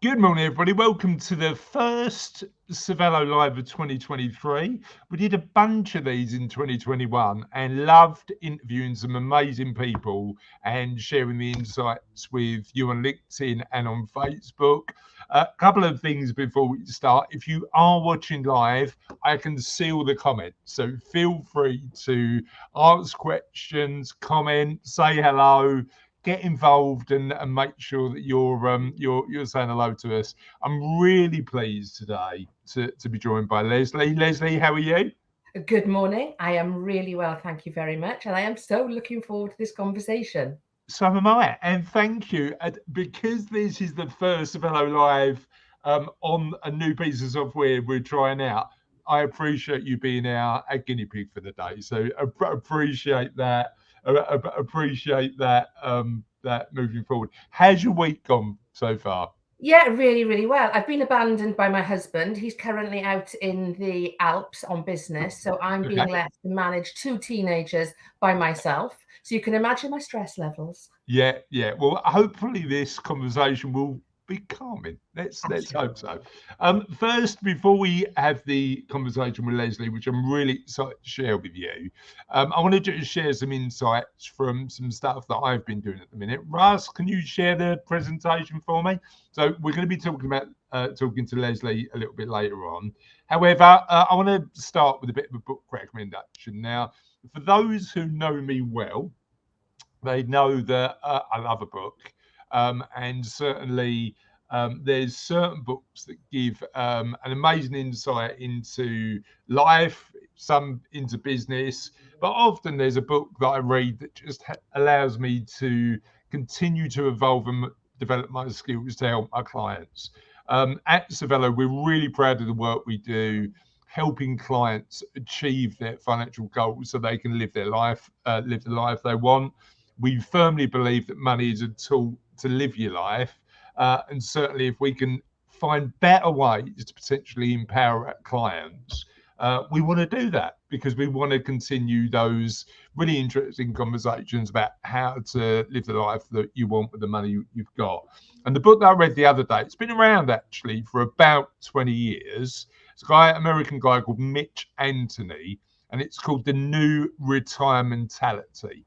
Good morning, everybody. Welcome to the first Cervello Live of 2023. We did a bunch of these in 2021 and loved interviewing some amazing people and sharing the insights with you on LinkedIn and on Facebook. A couple of things before we start. If you are watching live, I can see all the comments. So feel free to ask questions, comment, say hello, get involved and make sure that you're saying hello to us. I'm really pleased today to be joined by Lesley. Lesley, how are you? Good morning. I am really well, thank you very much. And I am so looking forward to this conversation. So am I. And thank you. And because this is the first Hello Live on a new piece of software we're trying out, I appreciate you being our guinea pig for the day. So appreciate that. Appreciate that that moving forward. How's your week gone so far? Yeah, really, really well. I've been abandoned by my husband. He's currently out in the Alps on business. So I'm Okay. being left to manage two teenagers by myself. So you can imagine my stress levels. Yeah, yeah. Well, hopefully this conversation will be calming. Let's hope so. First, before we have the conversation with Lesley, which I'm really excited to share with you, I want to just share some insights from some stuff that I've been doing at the minute. Russ, can you share the presentation for me? So we're going to be talking about talking to Lesley a little bit later on. However, I want to start with a bit of a book recommendation. Now, for those who know me well, they know that I love a book, and certainly there's certain books that give an amazing insight into life, some into business, but often there's a book that I read that just allows me to continue to evolve and develop my skills to help my clients. At Cervello, we're really proud of the work we do, helping clients achieve their financial goals so they can live their life, live the life they want. We firmly believe that money is a tool to live your life. And certainly, if we can find better ways to potentially empower our clients, we want to do that because we want to continue those really interesting conversations about how to live the life that you want with the money you've got. And the book that I read the other day, it's been around actually for about 20 years. It's a American guy called Mitch Anthony, and it's called The New Retirementality.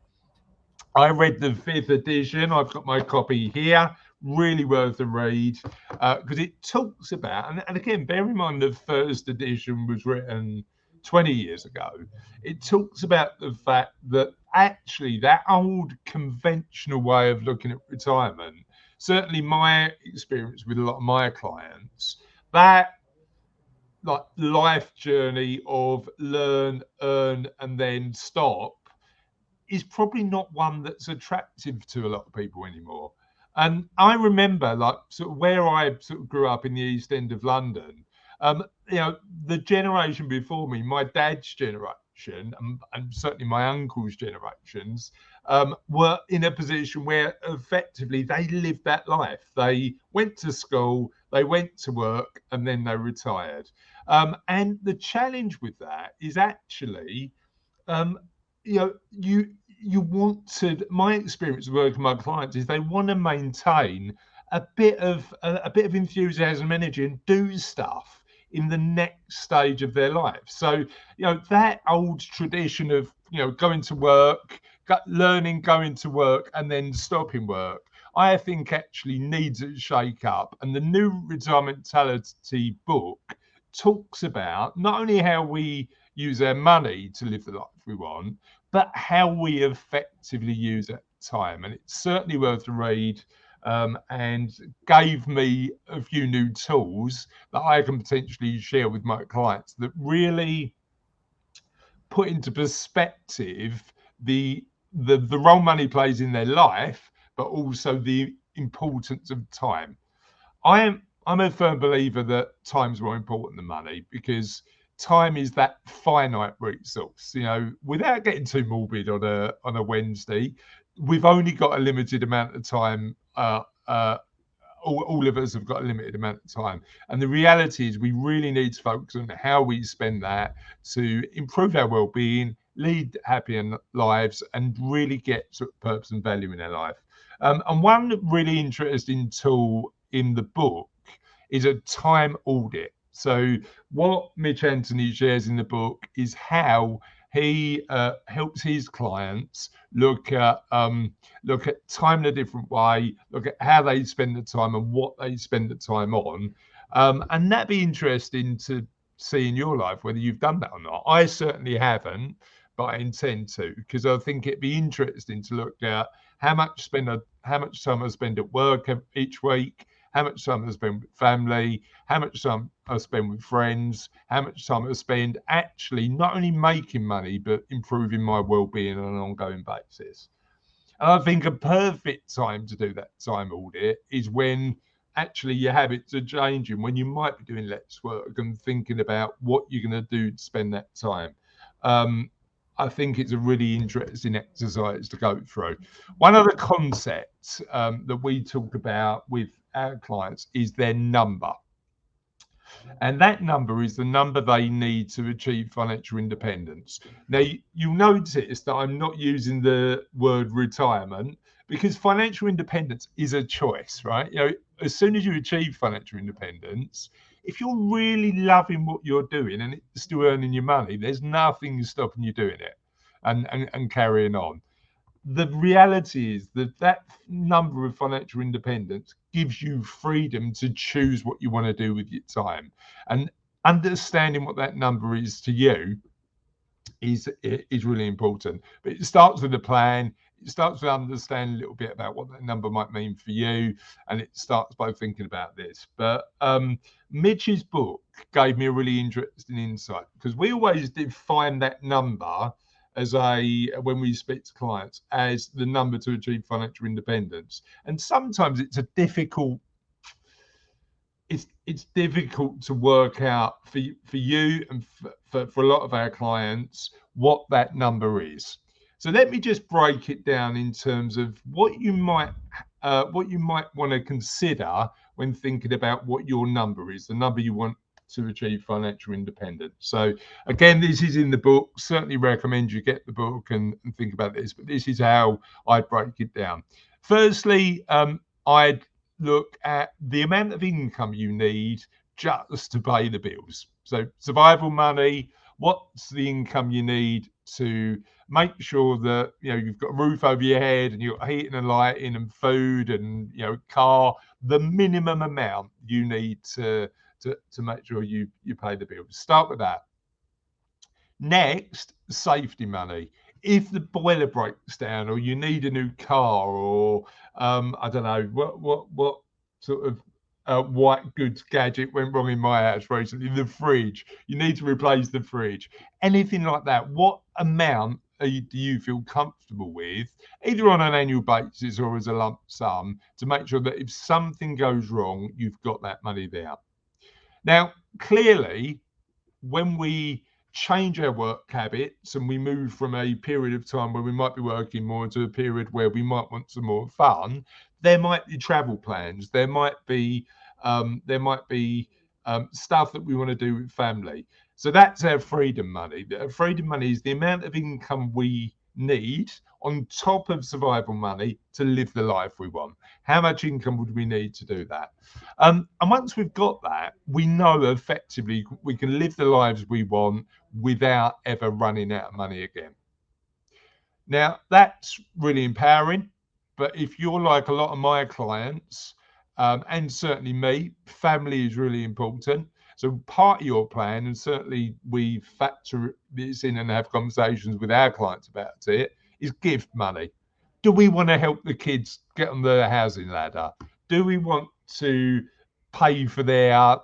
I read the 5th edition. I've got my copy here. Really worth a read because it talks about, and again, bear in mind the first edition was written 20 years ago. It talks about the fact that actually that old conventional way of looking at retirement, certainly my experience with a lot of my clients, that like life journey of learn, earn, and then stop is probably not one that's attractive to a lot of people anymore. And I remember, like, sort of where I sort of grew up in the East End of London. The generation before me, my dad's generation, and certainly my uncle's generations, were in a position where effectively they lived that life. They went to school, they went to work, and then they retired. And the challenge with that is actually um, you want to. My experience of working with my clients is they want to maintain a bit of enthusiasm, energy, and do stuff in the next stage of their life. So that old tradition of going to work, learning, going to work, and then stopping work, I think actually needs a shake up. And the New Retirementality book talks about not only how we use our money to live the life we want, but how we effectively use that time. And it's certainly worth a read, and gave me a few new tools that I can potentially share with my clients that really put into perspective the role money plays in their life, but also the importance of time. I'm a firm believer that time's more important than money because time is that finite resource. Without getting too morbid on a Wednesday, we've only got a limited amount of time. All of us have got a limited amount of time, and the reality is we really need to focus on how we spend that to improve our well-being, lead happier lives, and really get sort of purpose and value in our life. And one really interesting tool in the book is a time audit. So what Mitch Anthony shares in the book is how he helps his clients look at time in a different way, look at how they spend the time and what they spend the time on, and that'd be interesting to see in your life whether you've done that or not. I certainly haven't, but I intend to, because I think it'd be interesting to look at how much time I spend at work each week, how much time I spend with family, how much time I spend with friends, how much time I spend actually not only making money, but improving my well-being on an ongoing basis. And I think a perfect time to do that time audit is when actually your habits are changing, when you might be doing less work and thinking about what you're going to do to spend that time. I think it's a really interesting exercise to go through. One of the concepts that we talk about with our clients is their number. And that number is the number they need to achieve financial independence. Now, you'll notice that I'm not using the word retirement, because financial independence is a choice, right? As soon as you achieve financial independence, if you're really loving what you're doing and it's still earning you money, there's nothing stopping you doing it and carrying on. The reality is that number of financial independence gives you freedom to choose what you want to do with your time, and understanding what that number is to you is really important. But it starts with a plan. It starts with understanding a little bit about what that number might mean for you, and it starts by thinking about this. But Mitch's book gave me a really interesting insight, because we always define that number as when we speak to clients, as the number to achieve financial independence. And sometimes it's difficult to work out for you and for a lot of our clients what that number is. So let me just break it down in terms of what you might want to consider when thinking about what your number is, the number you want to achieve financial independence. So again, this is in the book. Certainly recommend you get the book and think about this, but this is how I break it down. Firstly, I'd look at the amount of income you need just to pay the bills. So survival money, what's the income you need to make sure that you've got a roof over your head and you've got heating and lighting and food and car, the minimum amount you need to make sure you pay the bills. Start with that. Next, safety money. If the boiler breaks down, or you need a new car, or I don't know what sort of white goods gadget went wrong in my house recently, the fridge. You need to replace the fridge. Anything like that. What amount do you feel comfortable with, either on an annual basis or as a lump sum, to make sure that if something goes wrong, you've got that money there? Now, clearly, when we change our work habits and we move from a period of time where we might be working more into a period where we might want some more fun, there might be travel plans, there might be stuff that we want to do with family. So that's our freedom money. Freedom money is the amount of income we need on top of survival money to live the life we want. How much income would we need to do that? And once we've got that, we know effectively we can live the lives we want without ever running out of money again. Now, that's really empowering. But if you're like a lot of my clients, and certainly me, family is really important. So part of your plan, and certainly we factor this in and have conversations with our clients about it, is gift money. Do we want to help the kids get on the housing ladder? Do we want to pay for their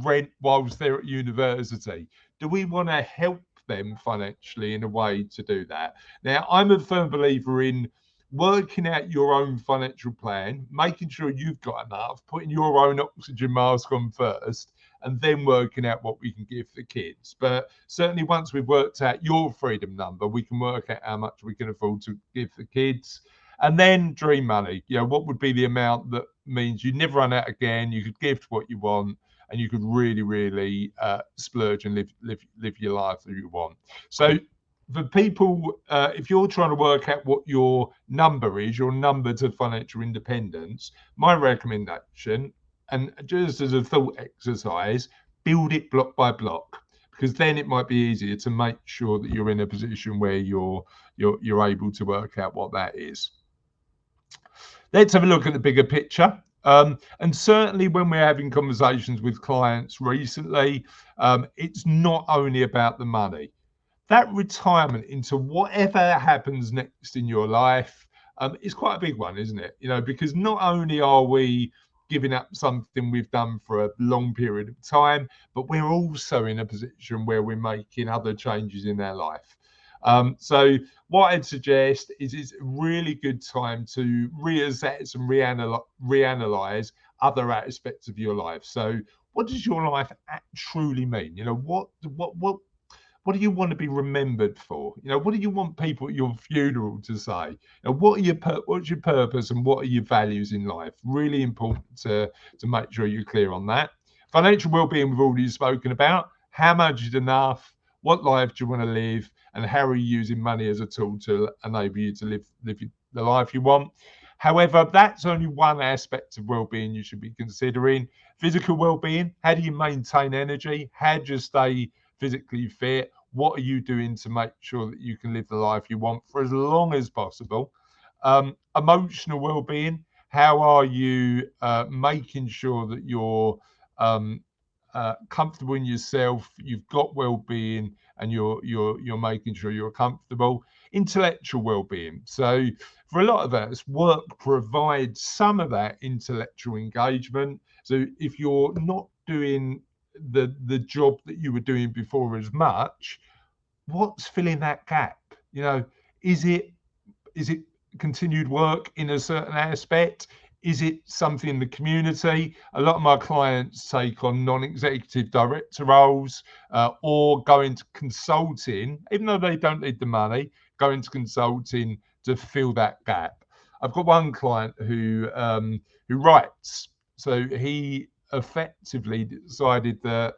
rent whilst they're at university? Do we want to help them financially in a way to do that? Now, I'm a firm believer in working out your own financial plan, making sure you've got enough, putting your own oxygen mask on first, and then working out what we can give the kids. But certainly once we've worked out your freedom number, we can work out how much we can afford to give the kids. And then dream money. What would be the amount that means you never run out again, you could gift what you want, and you could really, really splurge and live your life that you want. So for people, if you're trying to work out what your number is, your number to financial independence, my recommendation and just as a thought exercise, build it block by block, because then it might be easier to make sure that you're in a position where you're able to work out what that is. Let's have a look at the bigger picture. And certainly when we're having conversations with clients recently, it's not only about the money. That retirement into whatever happens next in your life is quite a big one, isn't it? Because not only are we giving up something we've done for a long period of time, but we're also in a position where we're making other changes in our life. So what I'd suggest is it's a really good time to reassess and reanalyze other aspects of your life. So what does your life truly mean? What do you want to be remembered for? What do you want people at your funeral to say? What's your purpose and what are your values in life? Really important to make sure you're clear on that. Financial well-being we've already spoken about. How much is enough? What life do you want to live? And how are you using money as a tool to enable you to live the life you want? However, that's only one aspect of well-being you should be considering. Physical well-being. How do you maintain energy? How do you stay physically fit? What are you doing to make sure that you can live the life you want for as long as possible? Emotional well-being. How are you making sure that you're comfortable in yourself, you've got well-being, and you're making sure you're comfortable? Intellectual well-being. So for a lot of us, work provides some of that intellectual engagement. So if you're not doing the job that you were doing before as much, what's filling that gap? Is it continued work in a certain aspect? Is it something in the community? A lot of my clients take on non-executive director roles or go into consulting, even though they don't need the money, go into consulting to fill that gap. I've got one client who writes. So he effectively decided that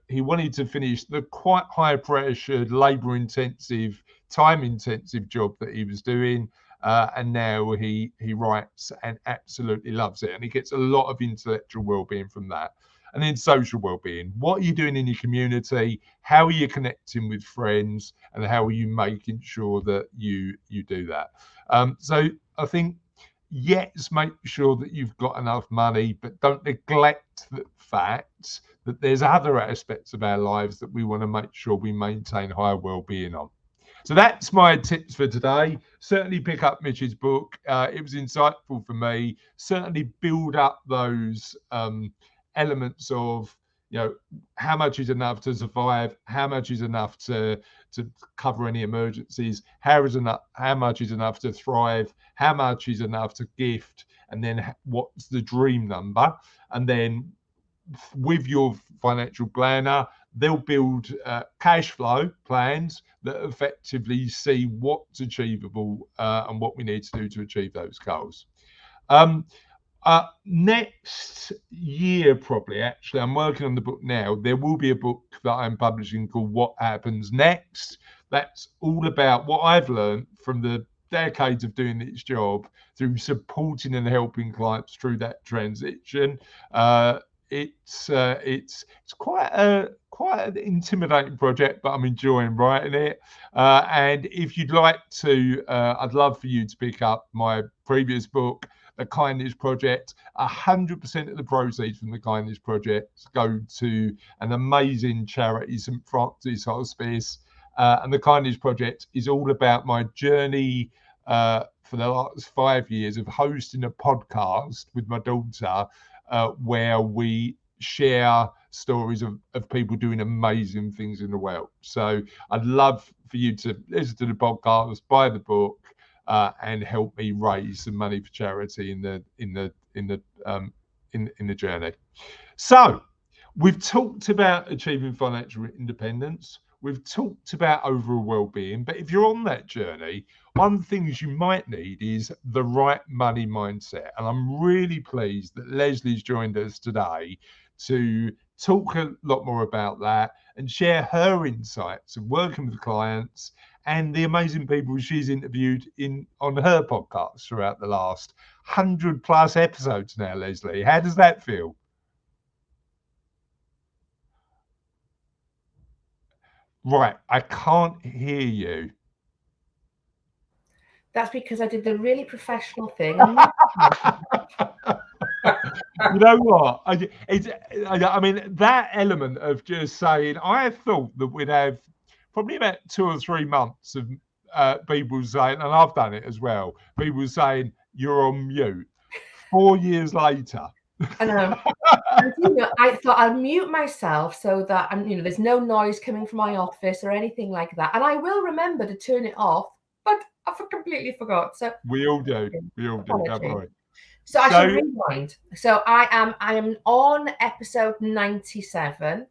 he wanted to finish the quite high pressured, labor intensive, time intensive job that he was doing, and now he writes and absolutely loves it, and he gets a lot of intellectual well-being from that. And then social well-being. What are you doing in your community? How are you connecting with friends? And how are you making sure that you do that? So I think, yes, make sure that you've got enough money, but don't neglect the fact that there's other aspects of our lives that we want to make sure we maintain higher well-being on. So that's my tips for today. Certainly pick up Mitch's book. It was insightful for me. Certainly build up those elements of, how much is enough to survive? How much is enough to cover any emergencies? How much is enough to thrive? How much is enough to gift? And then what's the dream number? And then with your financial planner, they'll build cash flow plans that effectively see what's achievable and what we need to do to achieve those goals. Next year, probably, actually, I'm working on the book now. There will be a book that I'm publishing called What Happens Next. That's all about what I've learned from the decades of doing this job through supporting and helping clients through that transition. It's quite an intimidating project, but I'm enjoying writing it. And if you'd like to, I'd love for you to pick up my previous book, The Kindness Project. 100% of the proceeds from The Kindness Project go to an amazing charity, St. Francis Hospice. And The Kindness Project is all about my journey for the last 5 years of hosting a podcast with my daughter, where we share stories of people doing amazing things in the world. So I'd love for you to listen to the podcast, buy the book, and help me raise some money for charity in the journey. So we've talked about achieving financial independence. We've talked about overall well-being, but if you're on that journey, one of the things you might need is the right money mindset. And I'm really pleased that Lesley's joined us today to talk a lot more about that and share her insights of working with clients and the amazing people she's interviewed on her podcast throughout the last 100+ episodes now. Lesley, how does that feel? Right, I can't hear you. That's because I did the really professional thing. You know what? I mean, that element of just saying, I thought that we'd have probably about 2 or 3 months of people saying, and I've done it as well, people saying, you're on mute. 4 years later. I know. I thought I'll mute myself so that there's no noise coming from my office or anything like that. And I will remember to turn it off, but I completely forgot. So We all do. We all do. Don't worry. So I should rewind. So I am on episode 97.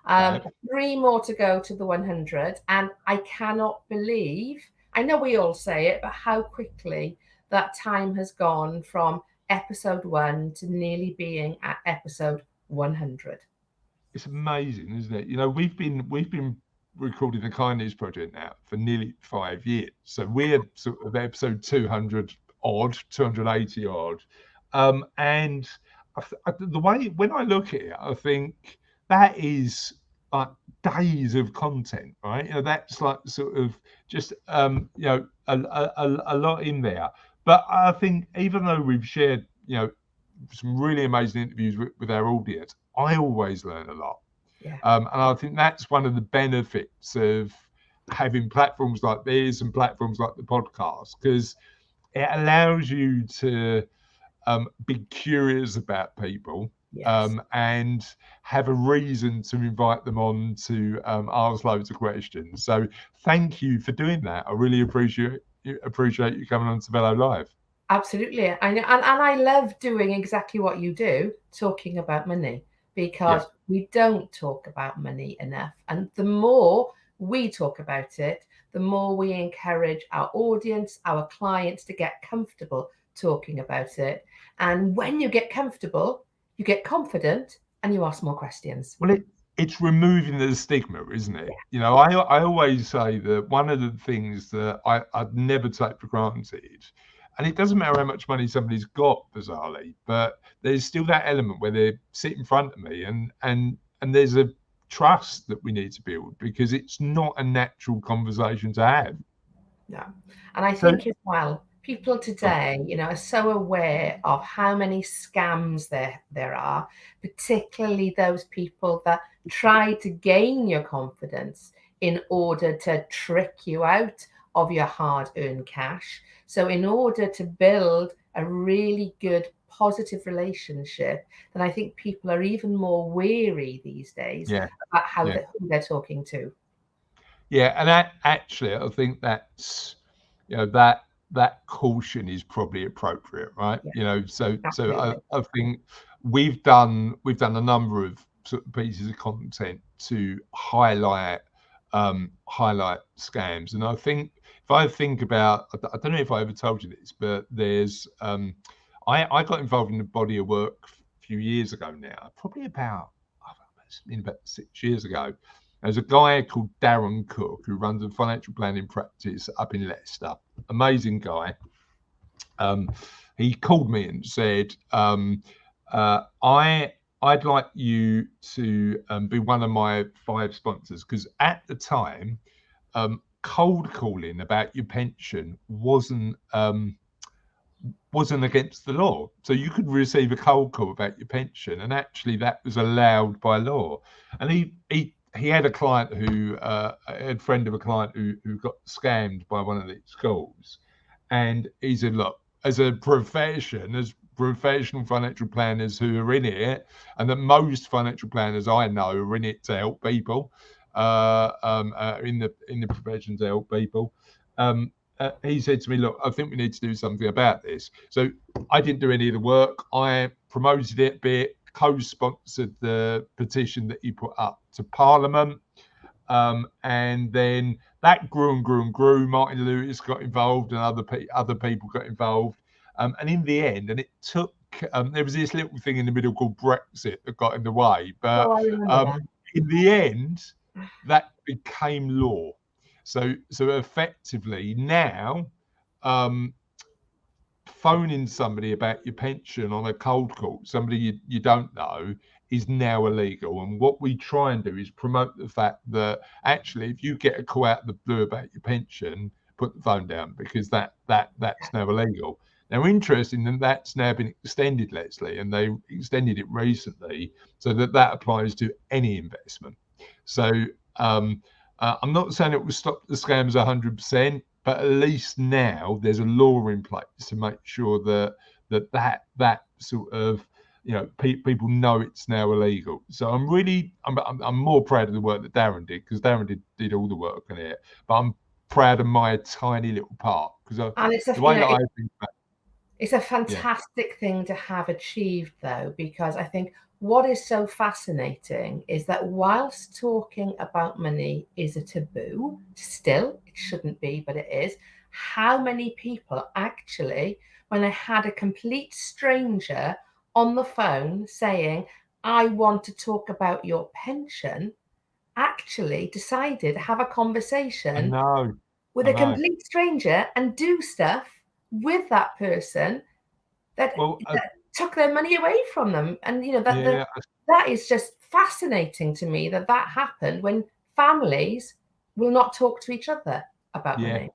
3 more to go to the 100, and I cannot believe, I know we all say it, but how quickly that time has gone from episode 1 to nearly being at episode 100. It's amazing, isn't it? You know, we've been recording the Kindness Project now for nearly 5 years. So we're sort of episode 200 odd, 280 odd. And the way, when I look at it, I think that is like days of content, right? You know, that's like sort of just, you know, a lot in there. But I think even though we've shared, you know, some really amazing interviews with our audience, I always learn a lot. Yeah. And I think that's one of the benefits of having platforms like this and platforms like the podcast, because it allows you to be curious about people. Yes. And have a reason to invite them on to ask loads of questions. So thank you for doing that. I really appreciate you coming on Cervello Live. Absolutely. And I love doing exactly what you do, talking about money, because we don't talk about money enough. And the more we talk about it, the more we encourage our audience, our clients to get comfortable talking about it. And when you get comfortable, you get confident and you ask more questions. Well, it's removing the stigma, isn't it? Yeah. You know, I always say that one of the things that I'd never take for granted, and it doesn't matter how much money somebody's got, bizarrely, but there's still that element where they sit in front of me and there's a trust that we need to build, because it's not a natural conversation to have. No. And I think as well, people today, are so aware of how many scams there are, particularly those people that try to gain your confidence in order to trick you out of your hard-earned cash. So in order to build a really good positive relationship, then I think people are even more wary these days about who they're talking to. Yeah, and actually, I think that's, that caution is probably appropriate, right? So I think we've done a number of sort of pieces of content to highlight scams, and I think if I think about, I don't know if I ever told you this, but there's I got involved in a body of work a few years ago now, probably about 6 years ago. There's a guy called Darren Cook who runs a financial planning practice up in Leicester. Amazing guy. He called me and said, I'd like you to be one of my 5 sponsors, because at the time, cold calling about your pension wasn't against the law. So you could receive a cold call about your pension, and actually that was allowed by law. And he had a client who a friend of a client who got scammed by one of these schools, and he said, look, as professional financial planners who are in it, and that most financial planners I know are in it to help people, in the profession to help people. He said to me, look, I think we need to do something about this. So I didn't do any of the work. I promoted it a bit, co-sponsored the petition that he put up to Parliament. And then that grew and grew and grew. Martin Lewis got involved and other people got involved. And in the end, and it took, there was this little thing in the middle called Brexit that got in the way. But in the end, that became law. So effectively now, phoning somebody about your pension on a cold call, somebody you don't know, is now illegal. And what we try and do is promote the fact that actually, if you get a call out of the blue about your pension, put the phone down, because that's now illegal. Now, interesting that that's now been extended, Lesley, and they extended it recently so that applies to any investment. So I'm not saying it will stop the scams 100%, but at least now there's a law in place to make sure that sort of, people know it's now illegal. So I'm more proud of the work that Darren did, because Darren did all the work on it, but I'm proud of my tiny little part, because the way that I think about it's a fantastic thing to have achieved, though, because I think what is so fascinating is that whilst talking about money is a taboo, still, it shouldn't be, but it is, how many people actually, when they had a complete stranger on the phone saying, I want to talk about your pension, actually decided to have a conversation with a complete stranger and do stuff with that person that took their money away from them. And that is just fascinating to me, that happened when families will not talk to each other about money.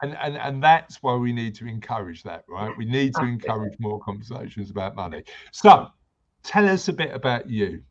And that's why we need to encourage that, right? We need to encourage more conversations about money. So tell us a bit about you.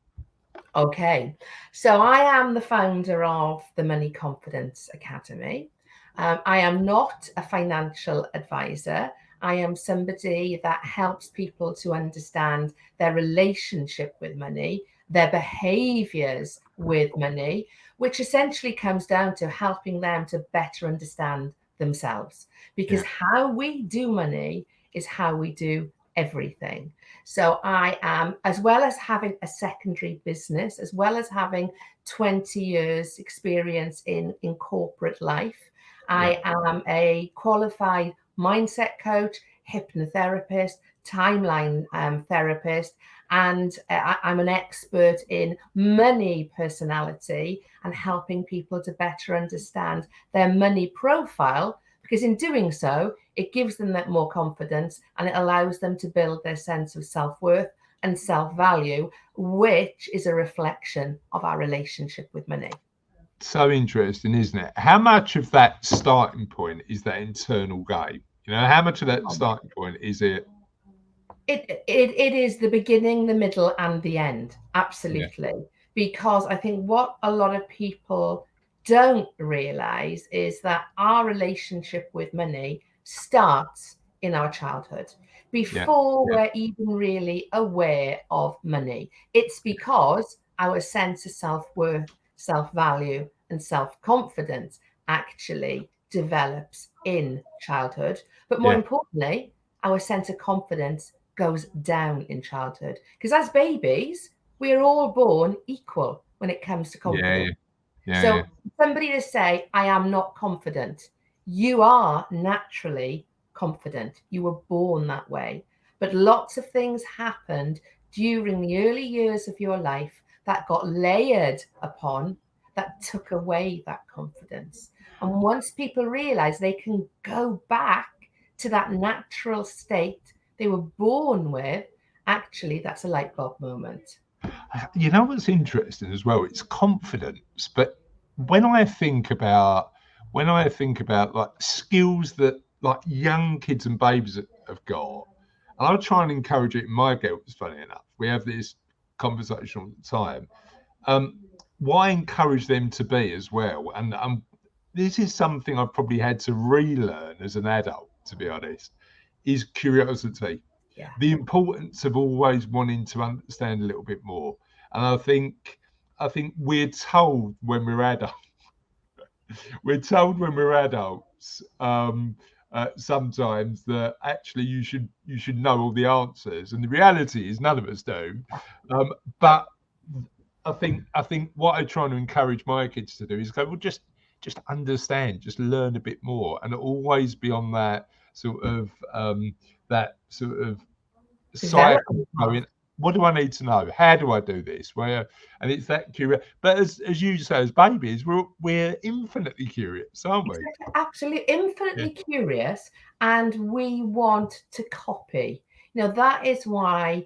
Okay, so I am the founder of the Money Confidence Academy. I am not a financial advisor. I am somebody that helps people to understand their relationship with money, their behaviors with money, which essentially comes down to helping them to better understand themselves. Because how we do money is how we do everything. So I am, as well as having a secondary business, as well as having 20 years experience in corporate life, I am a qualified mindset coach, hypnotherapist, timeline therapist, and I'm an expert in money personality and helping people to better understand their money profile, because in doing so, it gives them that more confidence and it allows them to build their sense of self-worth and self-value, which is a reflection of our relationship with money. So interesting, isn't it? How much of that starting point is that internal game? How much of that starting point is it? It is the beginning, the middle, and the end. Absolutely. Yeah. Because I think what a lot of people don't realize is that our relationship with money starts in our childhood before we're even really aware of money. It's because our sense of self-worth, self-value, and self-confidence actually develops in childhood. But more importantly, our sense of confidence goes down in childhood. Because as babies, we are all born equal when it comes to confidence. So somebody to say, I am not confident, you are naturally confident. You were born that way. But lots of things happened during the early years of your life that got layered upon, that took away that confidence. And once people realize they can go back to that natural state they were born with, actually, that's a light bulb moment. You know what's interesting as well? It's confidence. But when I think about like skills that like young kids and babies have got, and I try and encourage it in my girls, funny enough. We have this conversation all the time. Why encourage them to be as well? And this is something I've probably had to relearn as an adult, to be honest, is curiosity. The importance of always wanting to understand a little bit more. And I think we're told when we're adults, sometimes that actually you should know all the answers, and the reality is none of us do. But I think what I try to encourage my kids to do is go, well, just understand, just learn a bit more, and always be on that sort of cycle going, what do I need to know? How do I do this? And it's that curious. But as you say, as babies, we're infinitely curious, aren't we? Absolutely infinitely curious, and we want to copy. That is why,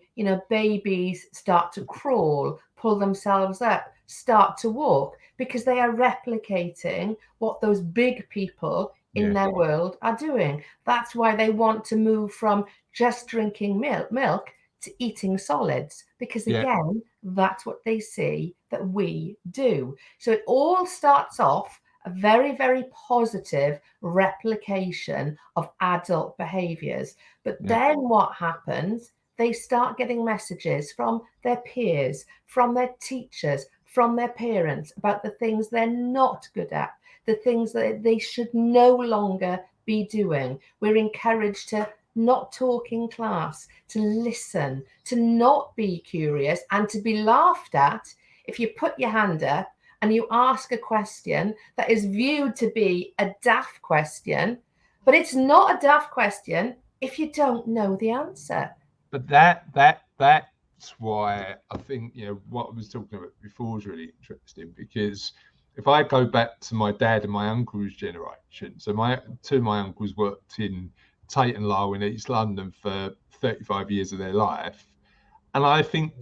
babies start to crawl, pull themselves up, start to walk, because they are replicating what those big people in their world are doing. That's why they want to move from just drinking milk to eating solids, because again, that's what they see that we do. So it all starts off a very, very positive replication of adult behaviors. But then what happens? They start getting messages from their peers, from their teachers, from their parents about the things they're not good at, the things that they should no longer be doing. We're encouraged to not talk in class, to listen, to not be curious, and to be laughed at if you put your hand up and you ask a question that is viewed to be a daft question, but it's not a daft question if you don't know the answer. But that's why I think, what I was talking about before is really interesting, because if I go back to my dad and my uncle's generation, so two of my uncles worked in Tate and Lyle in East London for 35 years of their life. And I think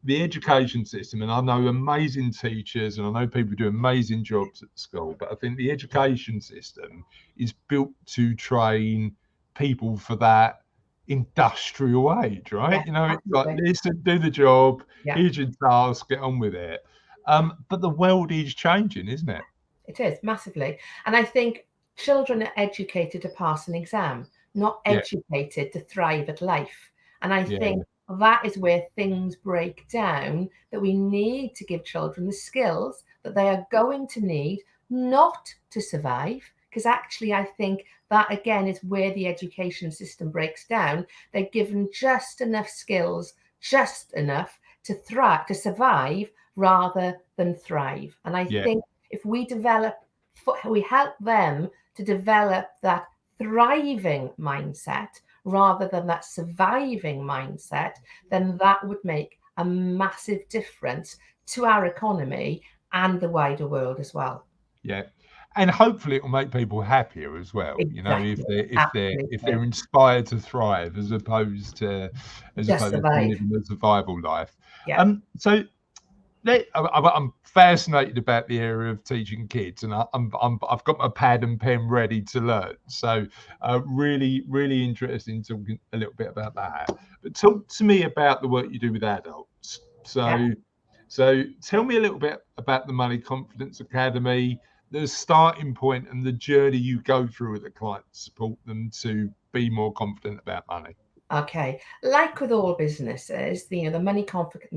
the education system, and I know amazing teachers and I know people do amazing jobs at school, but I think the education system is built to train people for that industrial age, right? It's like, listen, do the job, here's your task, get on with it. But the world is changing, isn't it? It is, massively. And I think children are educated to pass an exam, not educated to thrive at life. And I think that is where things break down, that we need to give children the skills that they are going to need, not to survive. Because actually, I think that, again, is where the education system breaks down. They're given just enough skills, just enough to thrive, to survive, rather than thrive. And I think if we help them to develop that thriving mindset rather than that surviving mindset, then that would make a massive difference to our economy and the wider world as well. Yeah. And hopefully it will make people happier as well. Exactly. If they're inspired to thrive as opposed to living a survival life. So I'm fascinated about the area of teaching kids, and I've got my pad and pen ready to learn. So really, really interesting talking a little bit about that. But talk to me about the work you do with adults. So tell me a little bit about the Money Confidence Academy, the starting point and the journey you go through with the client to support them to be more confident about money. Okay, like with all businesses, the Money Confidence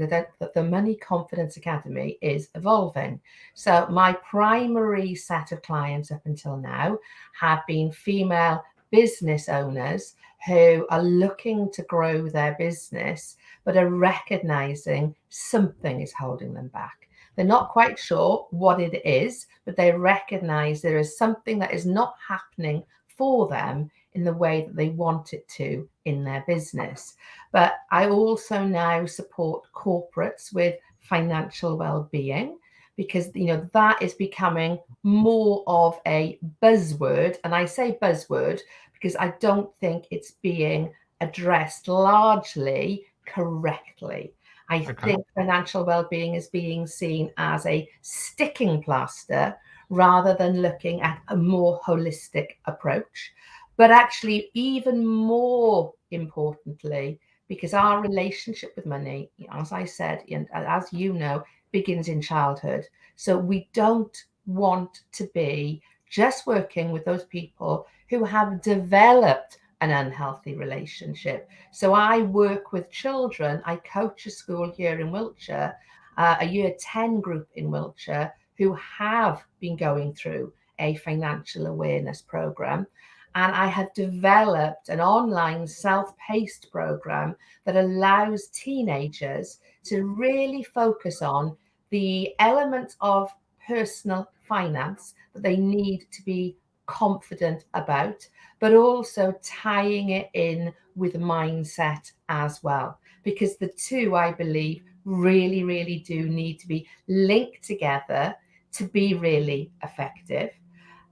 Academy is evolving. So my primary set of clients up until now have been female business owners who are looking to grow their business, but are recognizing something is holding them back. They're not quite sure what it is, but they recognize there is something that is not happening for them in the way that they want it to in their business. But I also now support corporates with financial well-being, because that is becoming more of a buzzword. And I say buzzword because I don't think it's being addressed largely correctly. I think financial well-being is being seen as a sticking plaster rather than looking at a more holistic approach. But actually, even more importantly, because our relationship with money, as I said, and as you know, begins in childhood. So we don't want to be just working with those people who have developed an unhealthy relationship. So I work with children. I coach a school here in Wiltshire, a year 10 group in Wiltshire, who have been going through a financial awareness program. And I have developed an online self-paced program that allows teenagers to really focus on the elements of personal finance that they need to be confident about, but also tying it in with mindset as well. Because the two, I believe, really, really do need to be linked together to be really effective.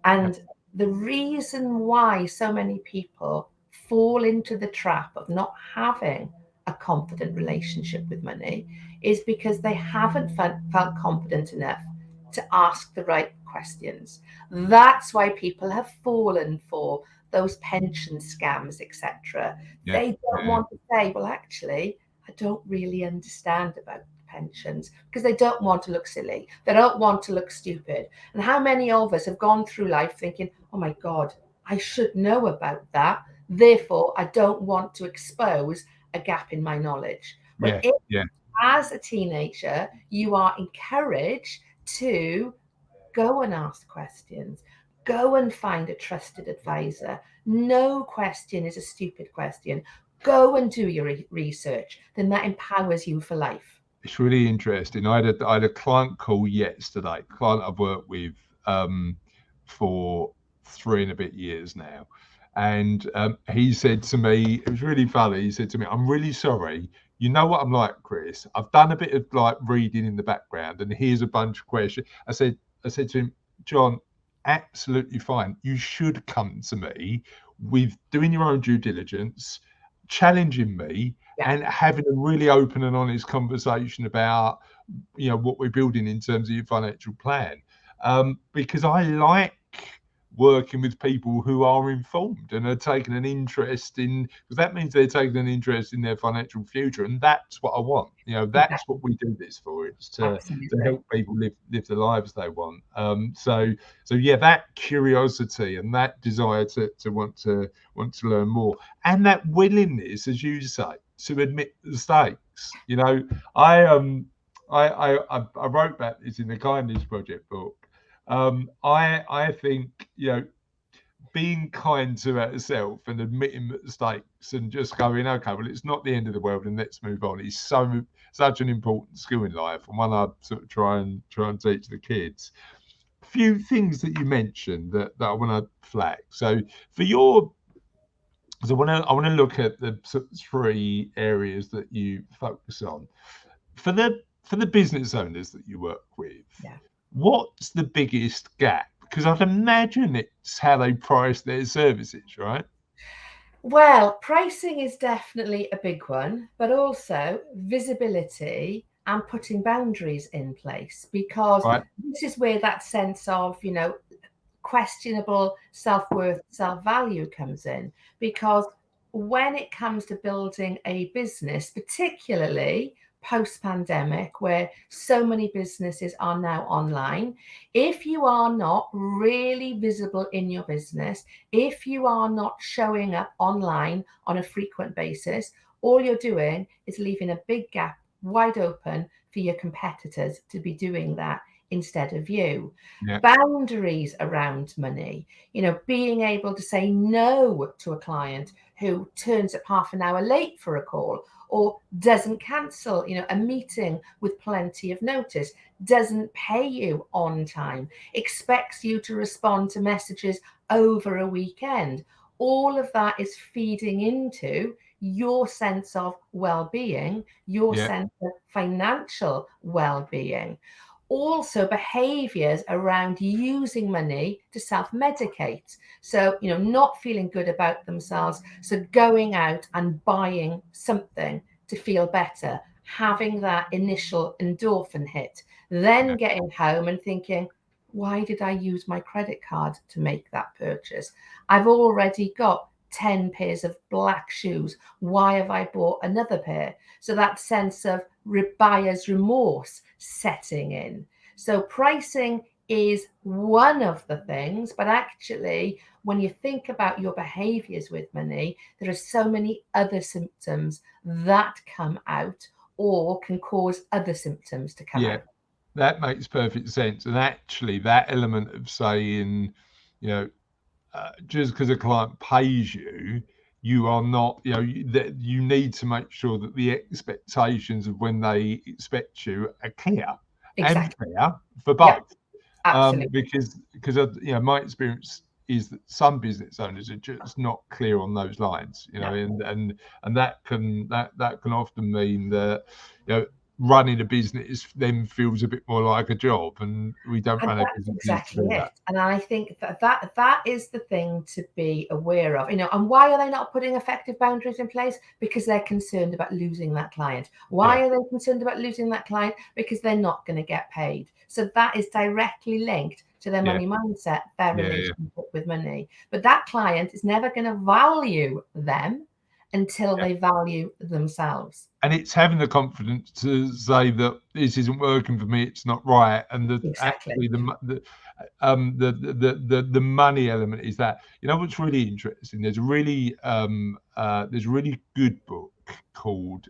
And the reason why so many people fall into the trap of not having a confident relationship with money is because they haven't felt confident enough to ask the right questions. That's why people have fallen for those pension scams, etc. Yeah. They don't want to say, well, actually, I don't really understand about pensions, because they don't want to look silly. They don't want to look stupid. And how many of us have gone through life thinking, oh my God, I should know about that. Therefore, I don't want to expose a gap in my knowledge. Well, Yeah. if Yeah. as a teenager, you are encouraged to go and ask questions, go and find a trusted advisor. No question is a stupid question. Go and do your research. Then that empowers you for life. It's really interesting. I had a client call yesterday, client I've worked with for 3 and a bit years now. And he said to me, it was really funny. He said to me, I'm really sorry. You know what I'm like, Chris? I've done a bit of like reading in the background, and here's a bunch of questions. I said to him, John, absolutely fine. You should come to me with doing your own due diligence, challenging me, and having a really open and honest conversation about, what we're building in terms of your financial plan. Because I like working with people who are informed and are taking an interest in, because that means they're taking an interest in their financial future, and that's what I want. That's what we do this for. It's to help people live the lives they want. So yeah, that curiosity and that desire to want to learn more, and that willingness, as you say, to admit mistakes. I wrote about this in the Kindness Project book. I think, being kind to ourselves and admitting mistakes and just going, okay, well, it's not the end of the world and let's move on, is such an important skill in life, and one I sort of try and teach the kids. A few things that you mentioned that I want to flag. So I want to look at the sort of 3 areas that you focus on for the business owners that you work with. Yeah. What's the biggest gap? Because I'd imagine it's how they price their services, right? Well, pricing is definitely a big one, but also visibility and putting boundaries in place, because this is where that sense of, questionable self-worth, self-value comes in. Because when it comes to building a business, particularly post-pandemic, where so many businesses are now online, if you are not really visible in your business, if you are not showing up online on a frequent basis, all you're doing is leaving a big gap wide open for your competitors to be doing that instead of you. Boundaries around money, being able to say no to a client who turns up half an hour late for a call, or doesn't cancel, a meeting with plenty of notice, doesn't pay you on time, expects you to respond to messages over a weekend. All of that is feeding into your sense of well-being, your sense of financial well-being. Also, behaviors around using money to self-medicate. So, not feeling good about themselves. So going out and buying something to feel better, having that initial endorphin hit, then getting home and thinking, why did I use my credit card to make that purchase? I've already got 10 pairs of black shoes. Why have I bought another pair? So that sense of buyer's remorse setting in. So pricing is one of the things, but actually, when you think about your behaviors with money, there are so many other symptoms that come out or can cause other symptoms to come out. That makes perfect sense. And actually, that element of saying, just because a client pays you, you are not, that you need to make sure that the expectations of when they expect you are clear and fair for both. Absolutely. Because my experience is that some business owners are just not clear on those lines, and that can often mean that, running a business then feels a bit more like a job, and we don't And run a that's business to exactly do it. that. And I think that is the thing to be aware of. And why are they not putting effective boundaries in place? Because they're concerned about losing that client. Why are they concerned about losing that client? Because they're not going to get paid. So that is directly linked to their money mindset, their relationship with money. But that client is never going to value them until they value themselves. And it's having the confidence to say that this isn't working for me, it's not right, and that actually the money element is that. What's really interesting? There's a really good book called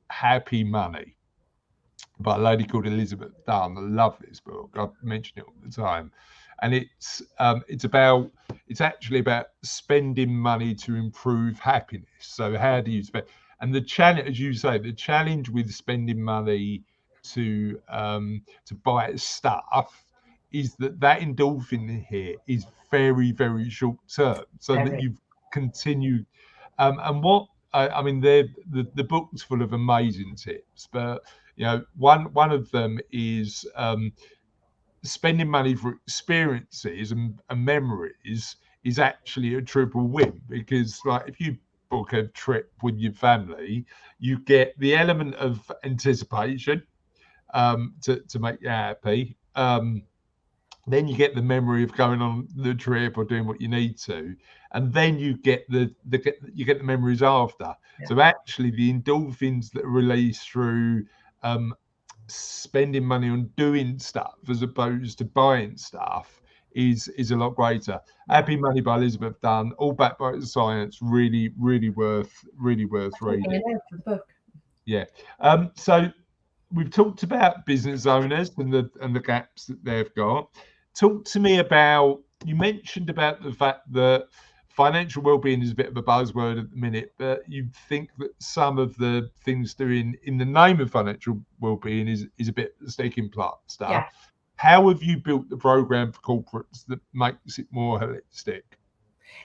Happy Money by a lady called Elizabeth Dunn. I love this book. I mention it all the time, and it's actually about spending money to improve happiness. So how do you spend? And the challenge, as you say, the challenge with spending money to buy stuff is that endorphin here is very, very short term, so that you've continued. And what I mean, the book's full of amazing tips, but one of them is spending money for experiences and memories is actually a triple win, because like if you book a trip with your family, you get the element of anticipation to make you happy. Then you get the memory of going on the trip or doing what you need to, and then you get the memories after. So actually, the endorphins that are released through spending money on doing stuff as opposed to buying stuff is a lot greater. Happy Money by Elizabeth Dunn, all backed by the science. Really, really worth reading. Yeah. So we've talked about business owners and the gaps that they've got. Talk to me about, you mentioned about the fact that financial well-being is a bit of a buzzword at the minute, but you think that some of the things doing in the name of financial well-being is a bit sticking plaster. Yeah. How have you built the program for corporates that makes it more holistic?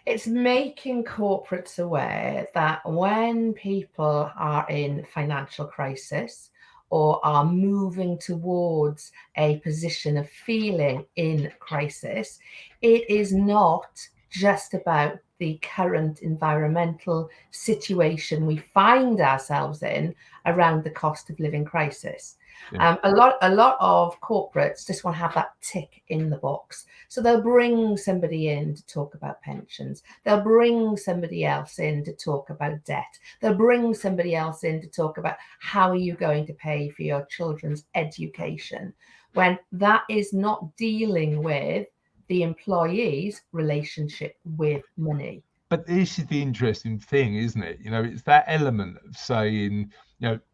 It's making corporates aware that when people are in financial crisis or are moving towards a position of feeling in crisis, it is not just about the current environmental situation we find ourselves in around the cost of living crisis. A lot of corporates just want to have that tick in the box. So they'll bring somebody in to talk about pensions. They'll bring somebody else in to talk about debt. They'll bring somebody else in to talk about how are you going to pay for your children's education, when that is not dealing with the employee's relationship with money. But this is the interesting thing, isn't it? It's that element of saying,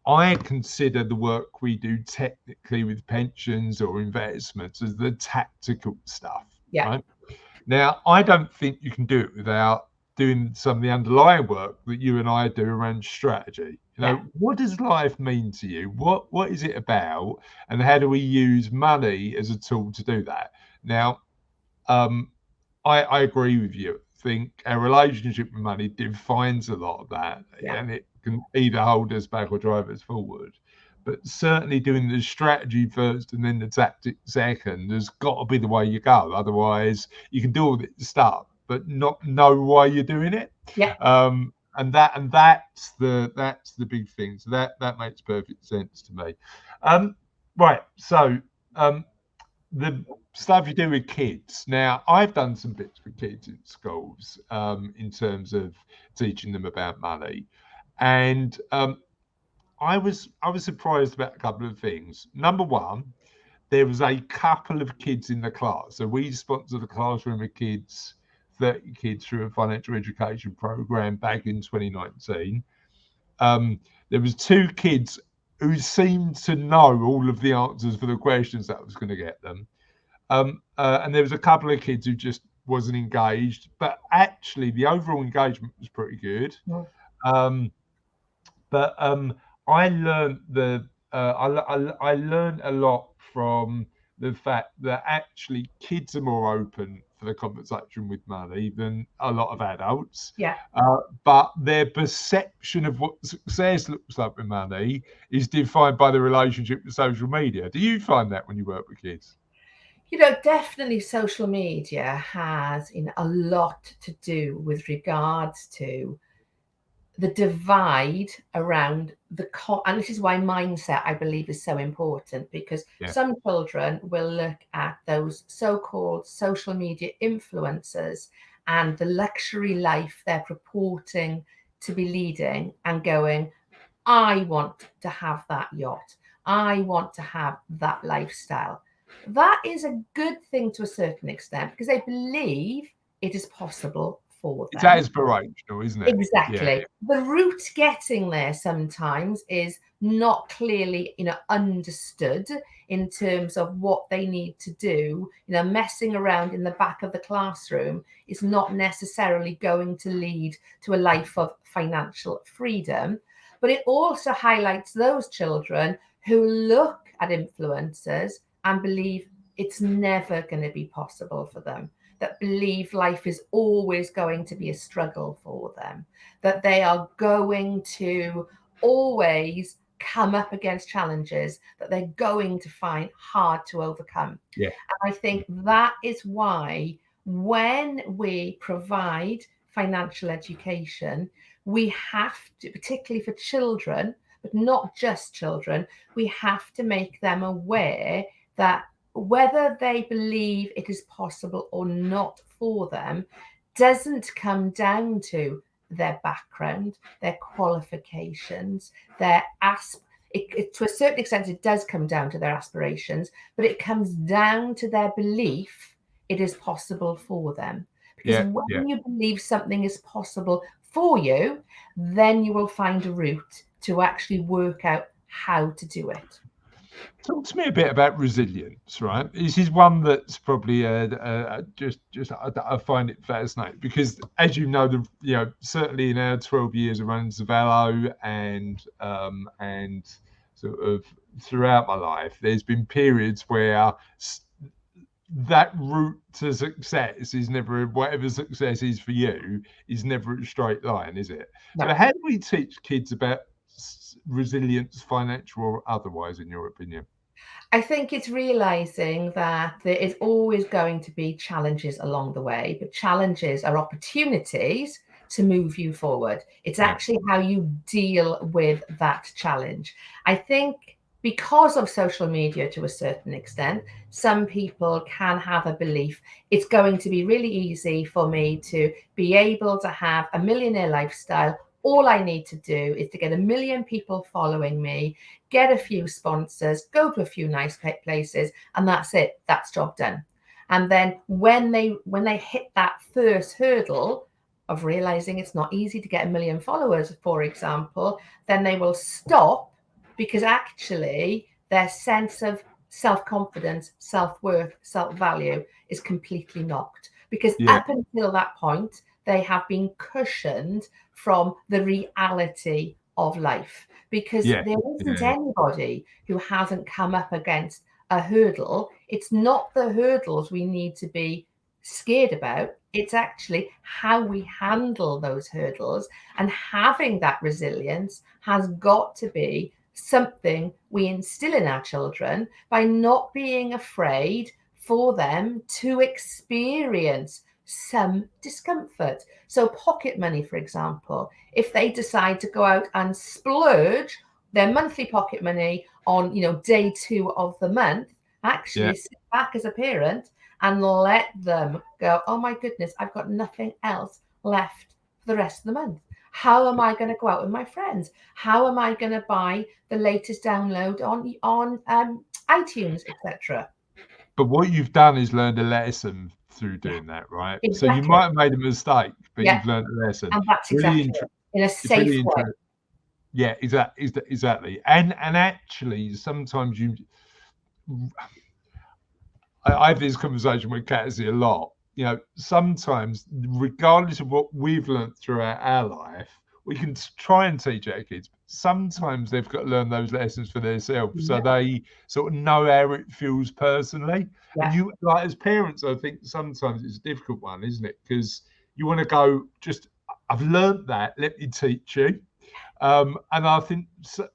I consider the work we do technically with pensions or investments as the tactical stuff. Yeah. Right? Now, I don't think you can do it without doing some of the underlying work that you and I do around strategy. What does life mean to you? What is it about? And how do we use money as a tool to do that? Now, I agree with you. I think our relationship with money defines a lot of that, and it can either hold us back or drive us forward. But certainly doing the strategy first and then the tactic second has got to be the way you go. Otherwise, you can do all this stuff, but not know why you're doing it. Yeah. And that's the big thing. So that makes perfect sense to me. Right. So the stuff you do with kids. Now, I've done some bits with kids in schools in terms of teaching them about money, and I was surprised about a couple of things. Number one, there was a couple of kids in the class. So we sponsored a classroom of kids, 30 kids through a financial education program back in 2019. There was two kids who seemed to know all of the answers for the questions that I was going to get them. And there was a couple of kids who just wasn't engaged, but actually the overall engagement was pretty good. But I learned I learned a lot from the fact that actually kids are more open for the conversation with money than a lot of adults. Yeah. But their perception of what success looks like with money is defined by the relationship with social media. Do you find that when you work with kids? Definitely social media has a lot to do with regards to the divide around and this is why mindset, I believe, is so important, because some children will look at those so-called social media influencers and the luxury life they're purporting to be leading and going, I want to have that yacht. I want to have that lifestyle. That is a good thing to a certain extent because they believe it is possible for them. It's aspirational, isn't it? Exactly. Yeah. The route getting there sometimes is not clearly, understood in terms of what they need to do. Messing around in the back of the classroom is not necessarily going to lead to a life of financial freedom. But it also highlights those children who look at influencers and believe it's never going to be possible for them, that believe life is always going to be a struggle for them, that they are going to always come up against challenges that they're going to find hard to overcome. Yeah. And I think that is why when we provide financial education, we have to, particularly for children, but not just children, we have to make them aware that whether they believe it is possible or not for them doesn't come down to their background, their qualifications, their to a certain extent, it does come down to their aspirations, but it comes down to their belief it is possible for them. Because when you believe something is possible for you, then you will find a route to actually work out how to do it. Talk to me a bit about resilience, right? This is one that's probably I find it fascinating because, as you know, certainly in our 12 years of running Cervello and sort of throughout my life, there's been periods where that route to success is never, whatever success is for you, is never a straight line, is it? No. So how do we teach kids about resilience, financial or otherwise, in your opinion? I think it's realizing that there is always going to be challenges along the way, but challenges are opportunities to move you forward. It's actually how you deal with that challenge. I think because of social media to a certain extent, some people can have a belief it's going to be really easy for me to be able to have a millionaire lifestyle. All I need to do is to get 1 million people following me, get a few sponsors, go to a few nice places, and that's it. That's job done. And then when they hit that first hurdle of realizing it's not easy to get 1 million followers, for example, then they will stop because actually their sense of self-confidence, self-worth, self-value is completely knocked. Because up until that point, they have been cushioned from the reality of life, because there isn't anybody who hasn't come up against a hurdle. It's not the hurdles we need to be scared about. It's actually how we handle those hurdles, and having that resilience has got to be something we instill in our children by not being afraid for them to experience some discomfort. So pocket money, for example, if they decide to go out and splurge their monthly pocket money on, day 2 of the month, actually sit back as a parent and let them go, oh my goodness, I've got nothing else left for the rest of the month. How am I going to go out with my friends? How am I going to buy the latest download on iTunes, etc.? But what you've done is learned a lesson through doing that, right? Exactly. So you might have made a mistake, but you've learned a lesson. And that's exactly in a safe way. Yeah, exactly. And actually, sometimes I have this conversation with Katsy a lot. Sometimes, regardless of what we've learned throughout our life, we can try and teach our kids. Sometimes they've got to learn those lessons for themselves, so they sort of know how it feels personally. And you, like as parents, I think sometimes it's a difficult one, isn't it? Because you want to go, just I've learned that, let me teach you. And I think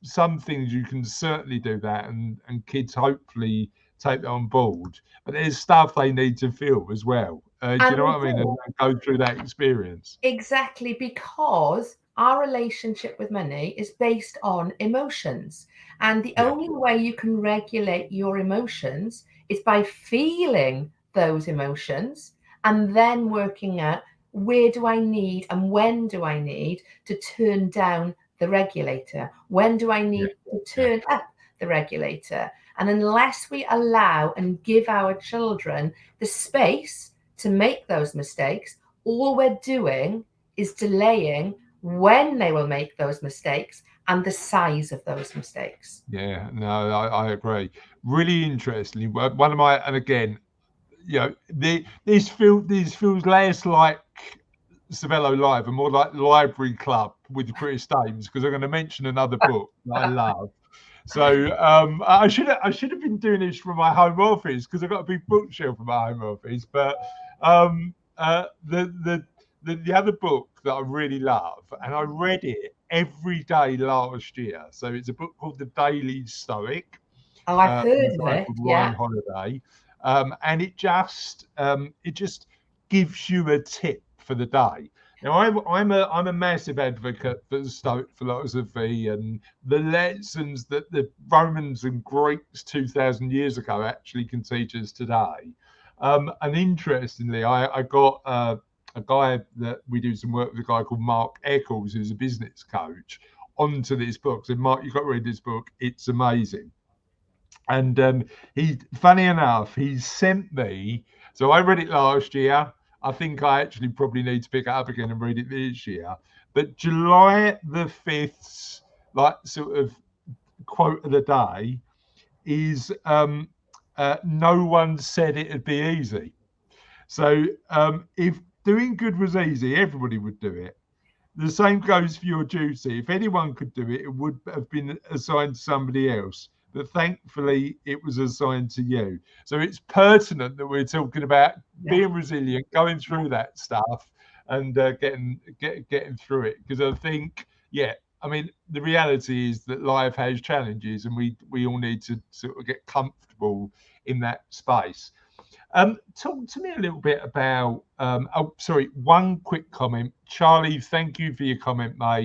some things you can certainly do that, and kids hopefully take that on board. But there's stuff they need to feel as well. Do you know what I mean? And go through that experience. Exactly, because our relationship with money is based on emotions. And the only way you can regulate your emotions is by feeling those emotions and then working out where do I need and when do I need to turn down the regulator? When do I need to turn up the regulator? And unless we allow and give our children the space to make those mistakes, all we're doing is delaying when they will make those mistakes and the size of those mistakes. Yeah, no, I agree. Really interesting. One of my, and again, you know, this feels less like Cervello Live and more like Library Club with Chris Dames, because I'm going to mention another book that I love. So I should have been doing this from my home office, because I've got a big bookshelf in my home office. But the other book that I really love, and I read it every day last year. So it's a book called The Daily Stoic. Oh, I've heard of it. Ryan Holiday, and it just gives you a tip for the day. Now, I'm a massive advocate for the Stoic philosophy and the lessons that the Romans and Greeks 2,000 years ago actually can teach us today. And interestingly, I got a guy that we do some work with, a guy called Mark Eccles, who's a business coach, onto this book. So, Mark, you've got to read this book. It's amazing. And he, funny enough, he sent me. So I read it last year. I think I actually probably need to pick it up again and read it this year. But July the 5th, like sort of quote of the day, is no one said it'd be easy. So if doing good was easy, everybody would do it. The same goes for your duty. If anyone could do it, it would have been assigned to somebody else. But thankfully, it was assigned to you. So it's pertinent that we're talking about being resilient, going through that stuff, and getting through it. Because I think, I mean, the reality is that life has challenges, and we all need to sort of get comfortable in that space. Talk to me a little bit about, one quick comment. Charlie, thank you for your comment, mate.